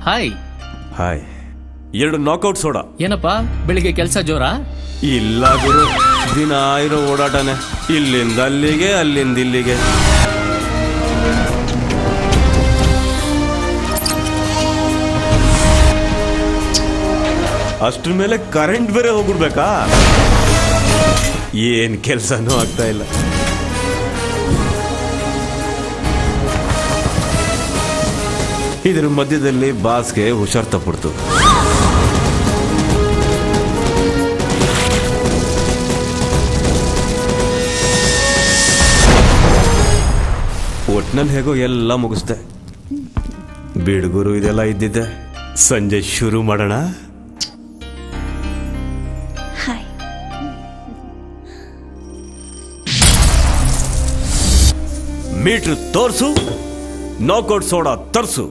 Hi. Hi. 2 knockout soda. ಏನಪ್ಪ ಬೆಳಿಗ್ಗೆ ಕೆಲಸ ಜೋರಾ? ಇಲ್ಲ ಗುರು, ದಿನ ಇರೋ ಓಡಾಟನೆ, ಇಲ್ಲಿಂದ ಅಲ್ಲಿಗೆ ಅಲ್ಲಿಂದ ಇಲ್ಲಿಗೆ. ಅಷ್ಟ್ರ ಮೇಲೆ ಕರೆಂಟ್ ಬೇರೆ ಹೋಗ್ಬಿಡ್ಬೇಕಾ? ಏನ್ ಕೆಲ್ಸನೂ ಆಗ್ತಾ ಇಲ್ಲ. ಇದ್ರ ಮಧ್ಯದಲ್ಲಿ ಬಾಸ್ಗೆ ಹುಷಾರ್ ತಪ್ಪಿಡ್ತು. ಒಟ್ನಲ್ಲಿ ಹೇಗೋ ಎಲ್ಲ ಮುಗಿಸ್ದೆ. ಬಿಡುಗರು ಇದೆಲ್ಲ ಇದ್ದಿದ್ದೆ. ಸಂಜೆ ಶುರು ಮಾಡೋಣ. ಮೀಟ್ರ್ ತೋರ್ಸು, ನಾಕ್ಔಟ್ ಸೋಡಾ ತರ್ಸು.